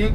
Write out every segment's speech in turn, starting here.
1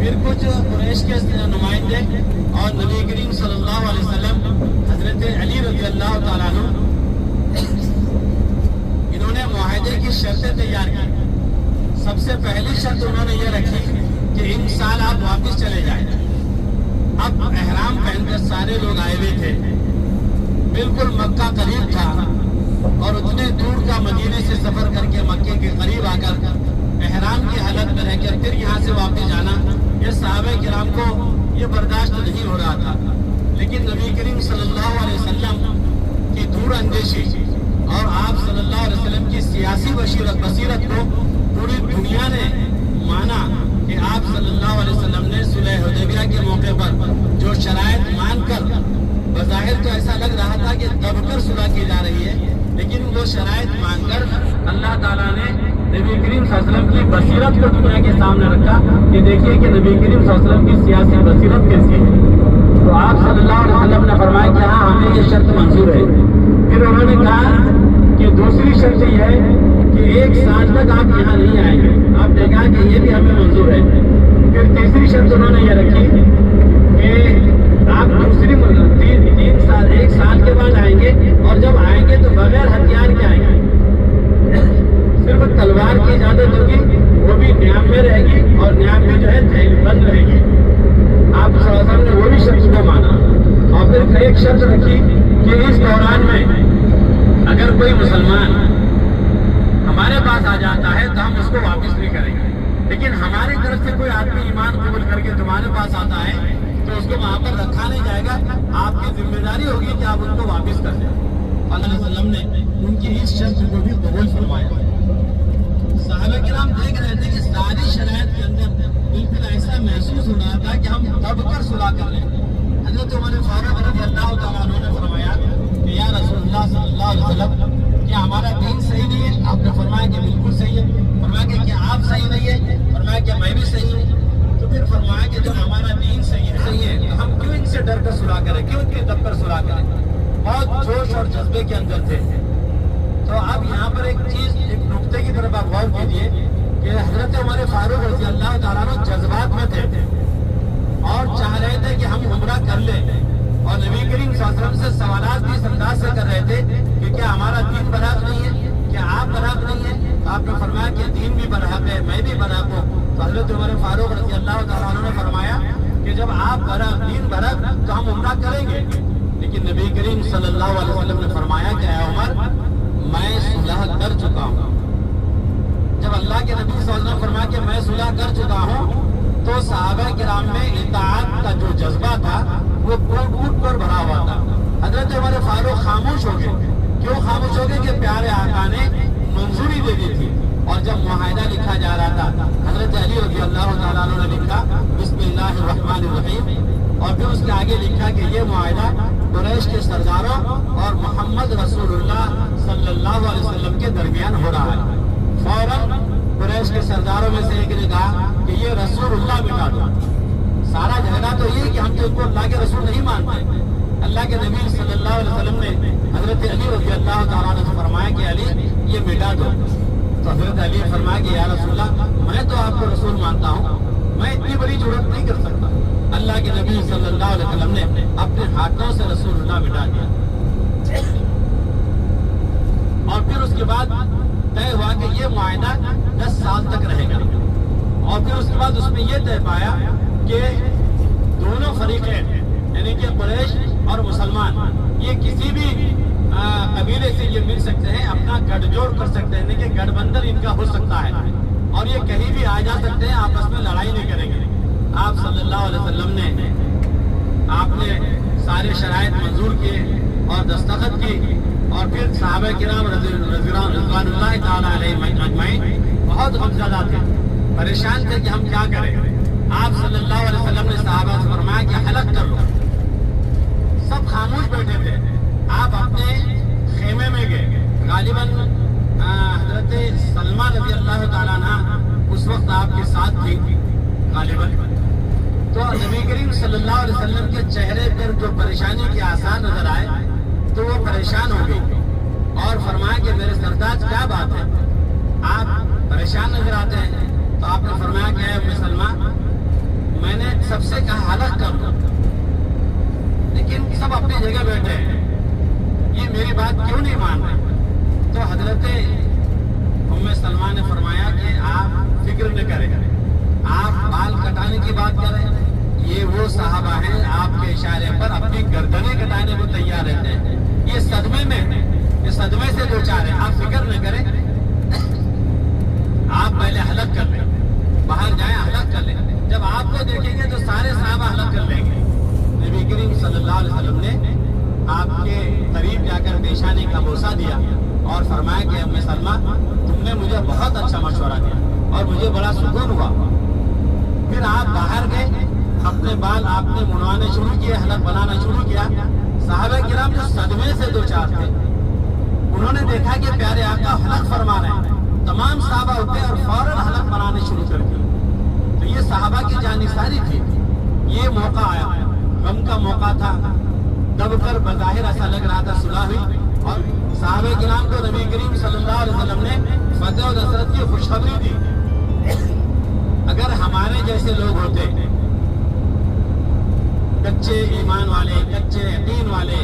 پھر کچھ قریش کے نمائندے اور نبی کریم صلی اللہ علیہ وسلم حضرت علی رضی اللہ تعالیٰ عنہ انہوں نے معاہدے کی شرطیں تیار کی. سب سے پہلی شرط انہوں نے یہ رکھی کہ ان سال آپ واپس چلے جائیں. اب احرام پہن کر سارے لوگ آئے ہوئے تھے, بالکل مکہ قریب تھا, اور اتنے دور کا مدینے سے سفر کر کے مکے کے قریب آ کر احرام کی حالت میں رہ کر پھر یہاں سے واپس جانا, یہ صحابہ کرام کو یہ برداشت نہیں ہو رہا تھا. لیکن نبی کریم صلی اللہ علیہ وسلم کی دور اندیشی اور آپ صلی اللہ علیہ وسلم کی سیاسی بصیرت کو پوری دنیا نے مانا کہ آپ صلی اللہ علیہ وسلم نے صلح حدیبیہ کے موقع پر جو شرائط مان کر, بظاہر تو ایسا لگ رہا تھا کہ دب کر صلح کی جا رہی ہے, لیکن وہ شرائط مان کر اللہ تعالیٰ نے نبی کریم صلی اللہ علیہ وسلم کی بصیرت کو دنیا کے سامنے رکھا کہ دیکھیے کہ نبی کریم صلی اللہ علیہ وسلم کی سیاسی بصیرت کیسی ہے. تو آپ صلی اللہ علیہ وسلم نے فرمایا کہ ہاں ہمیں یہ شرط منظور ہے. پھر انہوں نے کہا کہ دوسری شرط یہ ہے کہ 1 سال تک آپ یہاں نہیں آئیں گے. آپ نے کہا کہ یہ بھی ہمیں منظور ہے. پھر تیسری شرط انہوں نے یہ رکھی کہ آپ دوسری 1 سال کے بعد آئیں گے, اور جب آئیں گے تو بغیر ہتھیار کے آئیں گے, صرف تلوار کی اجازت ہوگی, وہ بھی نیام میں رہے گی, اور نیام بھی جو ہے بند رہے گی. آپ صلی اللہ علیہ وسلم نے وہ بھی شرط کو مانا. اور پھر ایک شرط رکھی کہ اس دوران میں اگر کوئی مسلمان ہمارے پاس آ جاتا ہے تو ہم اس کو واپس نہیں کریں گے, لیکن ہماری طرف سے کوئی آدمی ایمان قبول کر کے تمہارے پاس آتا ہے تو اس کو وہاں پر رکھا نہیں جائے گا. آپ کی ذمہ داری ہوگی کہ آپ ان کو واپس کر دیں. اللہ علیہ وسلم نے ان کی اس شرط کو بھی قبول فرمایا. صحابہ کرام دیکھ رہے تھے کہ ساری شرائط کے اندر بالکل ایسا محسوس ہو رہا تھا کہ ہم دب کر صلح کر لیں. حضرت عمر فاروق رضی اللہ تعالیٰ عنہ نے فرمایا کہ یا رسول اللہ صلی اللہ علیہ وسلم کیا ہمارا دین صحیح نہیں ہے؟ آپ نے فرمایا کہ بالکل صحیح ہے. فرمایا کہ کیا آپ صحیح نہیں ہے؟ فرمایا کہ میں بھی صحیح ہوں. تو پھر فرمایا کہ جب ہمارا دین صحیح ہے تو ہم کیوں ان سے ڈر کر صلح کریں, کیوں ان کے دب کر صلح کریں؟ بہت جوش اور جذبے کے اندر تھے. تو اب یہاں پر ایک نقطے کی طرف آپ غور کیجیے کہ حضرت عمر فاروق رضی اللہ تعالیٰ عنہ جذبات میں تھے اور چاہ رہے تھے کہ ہم عمرہ کر لیں, اور نبی کریم صلی اللہ علیہ وسلم سے سوالات بھی اس انداز سے کر رہے تھے کہ کیا ہمارا دین برحق نہیں ہے, کیا آپ برحق نہیں ہے؟ تو آپ نے فرمایا کہ دین بھی برحق ہے, میں بھی برحق ہوں. تو حضرت عمر فاروق رضی اللہ تعالیٰ عنہ نے فرمایا کہ جب آپ برحق, دین برحق, تو ہم عمرہ کریں گے. لیکن نبی کریم صلی اللہ علیہ وسلم نے فرمایا کہ اے عمر, میں صلح کر چکا ہوں. جب اللہ کے نبی صلی اللہ علیہ وسلم نے فرمایا کہ میں صلح کر چکا ہوں تو صحابہ کرام میں اطاعت کا جو جذبہ تھا وہ ٹوٹ کر بھرا ہوا تھا. حضرت عمر فاروق خاموش ہو گئے. کیوں خاموش ہو گئے؟ کہ پیارے آقا نے منظوری دے دی تھی, اور جب معاہدہ لکھا جا رہا تھا حضرت علی رضی اللہ تعالیٰ عنہ نے لکھا بسم اللہ الرحمن الرحیم, اور پھر اس کے آگے لکھا کہ یہ معاہدہ قریش کے سرداروں اور محمد رسول اللہ صلی اللہ علیہ وسلم کے درمیان ہو رہا ہے. فوراً قریش کے سرداروں میں سے ایک نے کہا کہ یہ رسول اللہ مٹا دو. سارا جھگڑا تو یہ کہ ہم تو ان کو اللہ کے رسول نہیں مانتے. اللہ کے نبی صلی اللہ علیہ وسلم نے حضرت علی رضی اللہ تعالیٰ عنہ سے فرمایا کہ علی یہ مٹا دو. تو حضرت علی فرمایا کہ یا رسول اللہ, میں تو آپ کو رسول مانتا ہوں, میں اتنی بڑی جرات نہیں کر سکتا. اللہ کے نبی صلی اللہ علیہ وسلم نے اپنے ہاتھوں سے رسول اللہ مٹا دیا. اور پھر اس کے بعد طے ہوا کہ یہ معاہدہ 10 سال تک رہے گا. اور پھر اس کے بعد اس میں یہ طے پایا کہ دونوں فریقین یعنی کہ قریش اور مسلمان یہ کسی بھی قبیلے سے یہ مل سکتے ہیں, اپنا گٹھ جوڑ کر سکتے ہیں, یعنی کہ گٹھ بندھن ان کا ہو سکتا ہے, اور یہ کہیں بھی آ جا سکتے ہیں, آپس میں لڑائی نہیں کریں گے. آپ صلی اللہ علیہ وسلم نے آپ نے سارے شرائط منظور کیے اور دستخط کی, اور پھر صحابہ کرام رضوان اللہ تعالیٰ علیہ اجمعین بہت غمزدہ تھے, پریشان تھے کہ ہم کیا کریں. آپ صلی اللہ علیہ وسلم نے صحابہ سے فرمایا کہ حلق کر لو. سب خاموش بیٹھے تھے. آپ اپنے خیمے میں گئے. غالباً حضرت سلمہ رضی اللہ تعالیٰ عنہ اس وقت آپ کے ساتھ تھی غالباً. تو نبی کریم صلی اللہ علیہ وسلم کے چہرے پر جو پریشانی کے آثار نظر آئے تو وہ پریشان ہو گئی اور فرمایا کہ میرے سردار کیا بات ہے, آپ پریشان نظر آتے ہیں. تو آپ نے فرمایا کہ اے ام سلمہ, میں نے سب سے کہا ہلاک کر دو، لیکن سب اپنی جگہ بیٹھے ہیں، یہ میری بات کیوں نہیں مان رہے؟ تو حضرت ام سلمہ نے فرمایا کہ آپ فکر نہ کریں، آپ بال کٹانے کی بات کریں، یہ وہ صحابہ ہیں آپ کے اشارے پر اپنی گردنیں کٹانے کو تیار رہتے ہیں، یہ صدمے میں ہیں، یہ صدمے سے دو چار ہیں، آپ فکر نہ کریں، آپ پہلے ہلاک کر لیں، باہر جائیں ہلاک کر لیں، جب آپ کو دیکھیں گے تو سارے صحابہ ہلاک کر لیں گے۔ نبی کریم صلی اللہ علیہ وسلم نے آپ کے قریب جا کر پیشانی کا بوسہ دیا اور فرمایا کہ ام سلمہ تم نے مجھے بہت اچھا مشورہ دیا اور مجھے بڑا سکون ہوا۔ پھر آپ باہر گئے، اپنے بال آپ نے منڈوانے شروع کیے، حلق بنانا شروع کیا۔ صحابہ کرام جو صدمے سے دو چار تھے، انہوں نے دیکھا کہ پیارے آقا حلق فرما رہے ہیں، تمام صحابہ اٹھے اور فوراً حلق بنانے شروع کر دیے۔ تو یہ صحابہ کی جانثاری تھی، یہ موقع آیا، غم کا موقع تھا، دب کر بظاہر ایسا لگ رہا تھا صلح ہوئی، اور صحابہ کرام کو نبی کریم صلی اللہ علیہ وسلم نے فتح و نصرت کی خوشخبری دی۔ اگر ہمارے جیسے لوگ ہوتے، کچے ایمان والے، کچے یقین والے،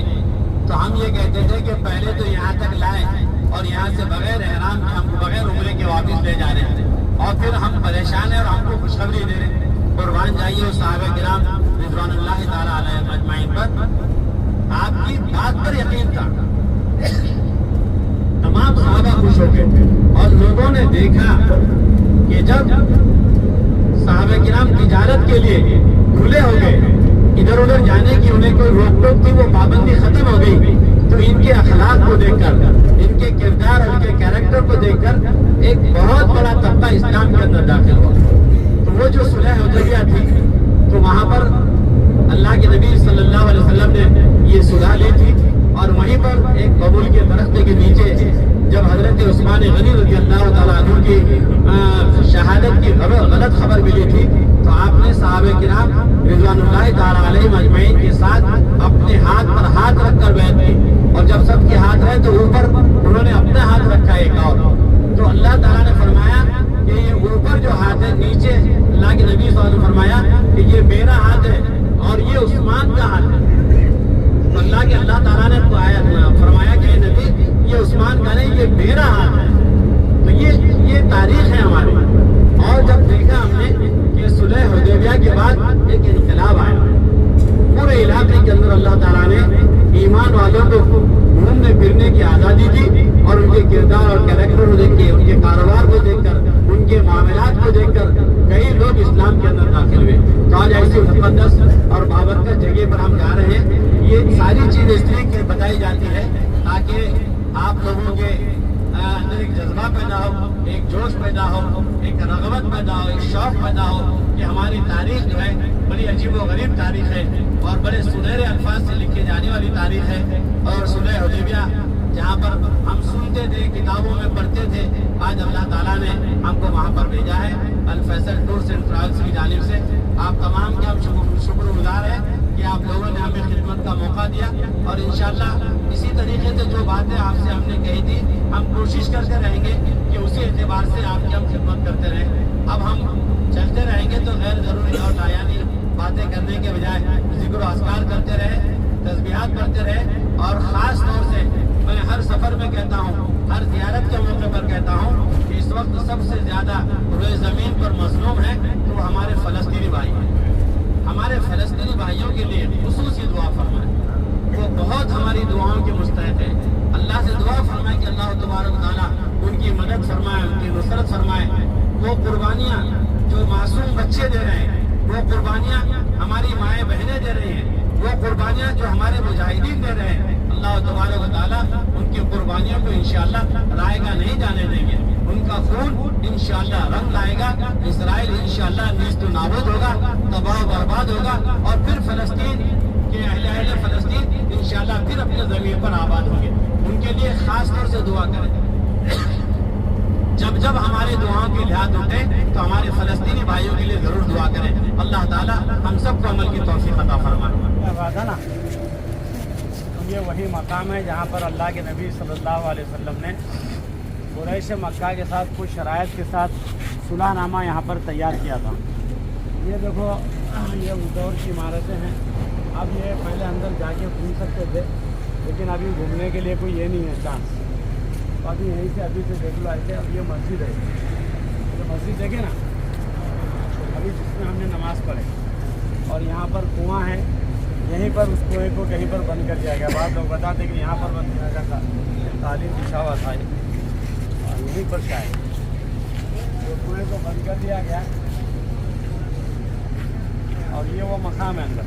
تو ہم یہ کہتے تھے کہ پہلے تو یہاں تک لائے اور یہاں سے بغیر احرام کے ہم کو بغیر عمرے کے واپس لے جا رہے ہیں، اور پھر ہم پریشان ہیں اور ہم کو خوشخبری دے رہے ہیں۔ قربان جائیے اور صحابہ کرام رضوان اللہ تعالیٰ علیہ اجمعین پر آپ کی بات پر یقین تھا، تمام صحابہ خوش ہو گئے، اور لوگوں نے دیکھا کہ جب صحابہ کرام تجارت کے لیے کھلے ہو گئے، ادھر ادھر جانے کی انہیں کوئی روک ٹوک تھی، وہ پابندی ختم ہو گئی، تو ان کے اخلاق کو دیکھ کر، ان کے کردار اور ان کے کیریکٹر کو دیکھ کر ایک بہت بڑا طبقہ اسلام کے اندر داخل ہوا۔ تو وہ جو صلح حدیبیہ تھی، تو وہاں پر اللہ کے نبی صلی اللہ علیہ وسلم نے یہ صلح لی تھی، اور وہیں پر ایک ببول کے درخت کے نیچے جب حضرت عثمان غنی رضی اللہ تعالیٰ عنہ کی شہادت کی غلط خبر ملی تھی، تو آپ نے صحابہ کرام رضوان اللہ تعالیٰ علیہ مجمعین کے ساتھ اپنے ہاتھ پر ہاتھ رکھ کر بیعت کی، اور جب سب کے ہاتھ رہے تو اوپر انہوں نے اپنا ہاتھ رکھا ایک اور، تو اللہ تعالیٰ نے فرمایا کہ یہ اوپر جو ہاتھ ہے، نیچے اللہ کے نبی صلی اللہ علیہ وسلم نے فرمایا کہ یہ میرا ہاتھ ہے اور یہ عثمان کا ہاتھ ہے۔ تو اللہ تعالیٰ نے فرمایا کہ اے نبی یہ عثمان کا نہیں، یہ میرا ہاتھ ہے۔ تو یہ تاریخ ہے ہماری۔ اور جب دیکھا ہم نے کہ صلح حدیبیہ کے بعد ایک انقلاب آیا، پورے علاقے کے اندر اللہ تعالیٰ نے ایمان والوں کو گھومنے پھرنے کی آزادی دی، اور ان کے کردار اور کیریکٹر کو دیکھ کے، ان کے کاروبار کو دیکھ کر، ان کے معاملات کو دیکھ کر کئی لوگ اسلام کے اندر داخل ہوئے۔ تو آج ایسی مقدس اور بابرکت جگہ پر ہم جا رہے ہیں، یہ ساری چیز اس لیے بتائی جاتی ہے تاکہ آپ لوگوں کے اندر ایک جذبہ پیدا ہو، ایک جوش پیدا ہو، ایک رغبت پیدا ہو، ایک شوق پیدا ہو کہ ہماری تاریخ جو ہے بڑی عجیب و غریب تاریخ ہے، اور بڑے سنہرے الفاظ سے لکھے جانے والی تاریخ ہے۔ اور صلح حدیبیہ جہاں پر ہم سنتے تھے، کتابوں میں پڑھتے تھے، آج اللہ تعالیٰ نے ہم کو وہاں پر بھیجا ہے۔ الفیصل ٹورس اینڈ ٹریولس کی جانب سے آپ تمام کے ہم شکر گزار ہیں کہ آپ لوگوں نے ہمیں خدمت کا موقع دیا، اور انشاءاللہ اسی طریقے سے جو باتیں آپ سے ہم نے کہی تھی، ہم کوشش کرتے رہیں گے کہ اسی اعتبار سے آپ کی ہم خدمت کرتے رہیں۔ اب ہم چلتے رہیں گے تو غیر ضروری اور لایانی باتیں کرنے کے بجائے ذکر و اذکار کرتے رہے، تسبیحات کرتے رہے، اور خاص طور سے میں ہر سفر میں کہتا ہوں، ہر زیارت کے موقع پر کہتا ہوں کہ اس وقت سب سے زیادہ روئے زمین پر مظلوم ہے تو وہ ہمارے فلسطینی بھائی ہیں۔ ہمارے فلسطینی بھائیوں کے لیے خصوصی دعا فرمائیں، وہ بہت ہماری دعاؤں کے مستحق ہیں۔ اللہ سے دعا فرمائیں کہ اللہ تبارک و تعالیٰ ان کی مدد فرمائے، ان کی نصرت فرمائے۔ وہ قربانیاں جو معصوم بچے دے رہے ہیں، وہ قربانیاں ہماری مائیں بہنیں دے رہی ہیں، وہ قربانیاں جو ہمارے مجاہدین دے رہے ہیں، اللہ تبارک و تعالیٰ ان کی قربانیوں کو انشاءاللہ رائے گا نہیں جانے دیں گے۔ ان کا خون انشاءاللہ رنگ لائے گا، اسرائیل انشاءاللہ نیست و نابود ہوگا، تباہ و برباد ہوگا، اور پھر فلسطین کے اہل فلسطین انشاءاللہ پھر اپنے زمین پر آباد ہوں گے۔ ان کے لیے خاص طور سے دعا کریں۔ جب ہمارے دعاؤں کی لحاظ اٹھے تو ہمارے فلسطینی بھائیوں کے لیے ضرور دعا کریں۔ اللہ تعالیٰ ہم سب کو عمل کی توفیق عطا فرمائے۔ یہ وہی مقام ہے جہاں پر اللہ کے نبی صلی اللہ علیہ وسلم نے قریش مکہ کے ساتھ کچھ شرائط کے ساتھ صلح نامہ یہاں پر تیار کیا تھا۔ یہ دیکھو یہ دور کی عمارتیں ہیں. اب یہ پہلے اندر جا کے گھوم سکتے تھے لیکن ابھی گھومنے کے لیے کوئی یہ نہیں ہے چانس. تو ابھی یہیں سے ابھی سے دیکھ لو ایسے. اب یہ مسجد ہے, یہ مسجد دیکھیں نا ابھی جس میں ہم نے نماز پڑھے, اور یہاں پر کنواں ہے. یہیں پر اس کنویں کو کہیں پر بند کر دیا گیا. بعض لوگ بتاتے کہ یہاں پر بند کیا گیا تھا, تعلیم بچھا ہوا تھا اور یہیں پر شاید تو کنویں کو بند کر دیا گیا. اور یہ وہ مقام ہے اندر.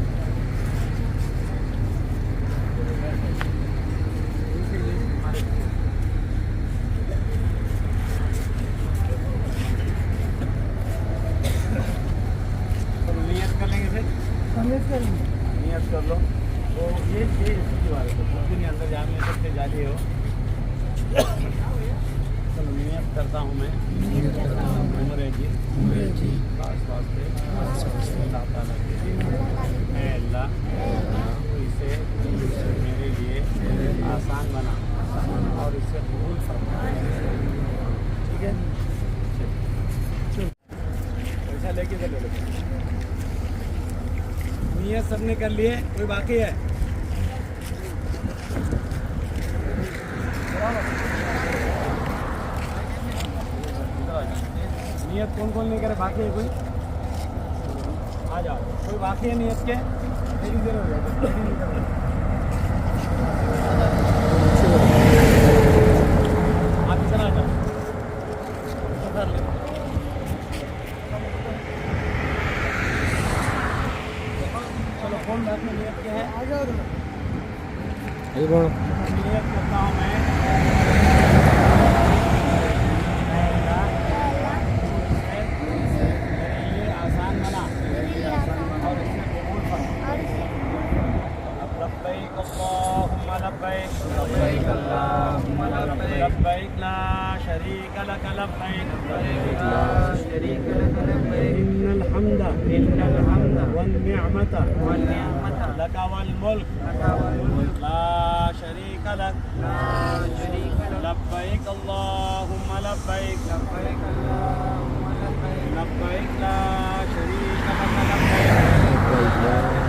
نیت کر لیں گے پھر نیت کر لو. تو یہ اس کی بات ہے, تو کچھ بھی نہیں اندر جا نہیں سکتے, جالی ہو. چلو نیت کرتا ہوں میں عمرے کی خاص واسطے اللہ تعالیٰ کے لیے. اے اللہ تو اسے میرے لیے آسان بنا اور اس سے قبول فرما. ٹھیک ہے, پیسہ لے کے چلے لو. نیت سب نے کر لیے, کوئی باقی ہے؟ نیت کون کون نہیں کرے, باقی ہے کوئی؟ آ جاؤ. کوئی باقی ہے نیت کے؟ میری دیر ہو جائے آپ ادھر آ جاؤ. چلو کون بات میں نیت کے ہے؟ آ جاؤ. نیت کرتا ہوں میں لبیک اللہم لبیک لبیک لا شریک لک لبیک ان الحمد والنعمت لک والملک لا شریک لک لبیک اللہم لبیک لبیک لا شریک لک لبیک